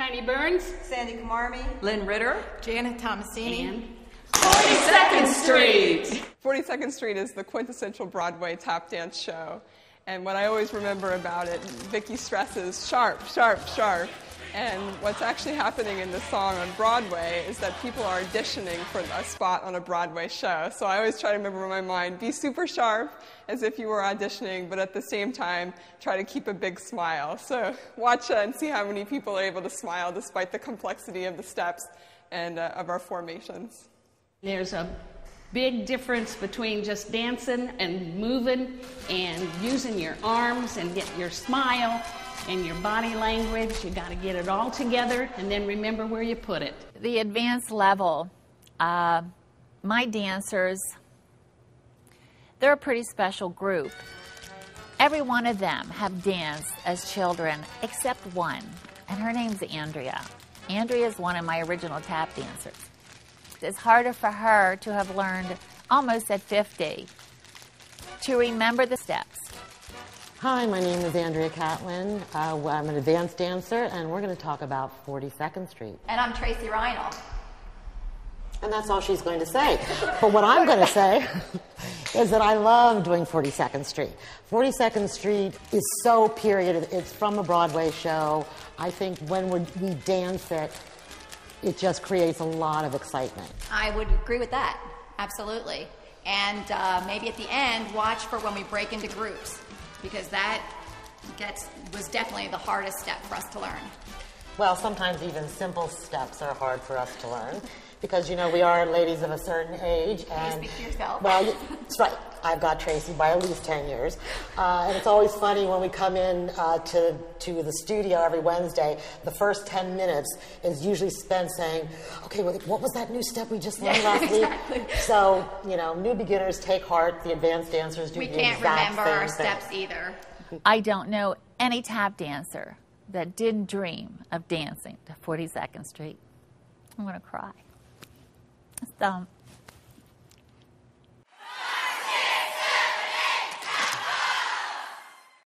Tiny Burns, Sandy Kamarmi, Lynn Ritter, Janet Thomasini, and 42nd Street. 42nd Street is the quintessential Broadway tap dance show. And what I always remember about it, Vicki stresses sharp, sharp, sharp. And what's actually happening in the song on Broadway is that people are auditioning for a spot on a Broadway show. So I always try to remember in my mind, be super sharp as if you were auditioning, but at the same time, try to keep a big smile. So watch and see how many people are able to smile despite the complexity of the steps and of our formations. there's a big difference between just dancing and moving and using your arms and get your smile and your body language. You got to get it all together and then remember where you put it. The advanced level, my dancers, they're a pretty special group. Every one of them have danced as children except one, and her name's Andrea. Andrea is one of my original tap dancers. It's harder for her to have learned almost at 50 to remember the steps. Hi, my name is Andrea Catlin. I'm an advanced dancer, and we're going to talk about 42nd Street. And I'm Tracy Reinl. And that's all she's going to say. But what I'm going to say is that I love doing 42nd Street. 42nd Street is so period. It's from a Broadway show. I think when we dance it, it just creates a lot of excitement. I would agree with that, absolutely. And maybe at the end, watch for when we break into groups, because that was definitely the hardest step for us to learn. Well, sometimes even simple steps are hard for us to learn because, you know, we are ladies of a certain age. And, speak for yourself. Well, that's right. I've got Tracy by at least 10 years. And it's always funny when we come in to the studio every Wednesday, the first 10 minutes is usually spent saying, okay, what was that new step we just learned last week? So, you know, new beginners take heart. The advanced dancers do the exact same thing. We can't remember our steps either. I don't know any tap dancer that didn't dream of dancing to 42nd Street. I'm going to cry. It's dumb.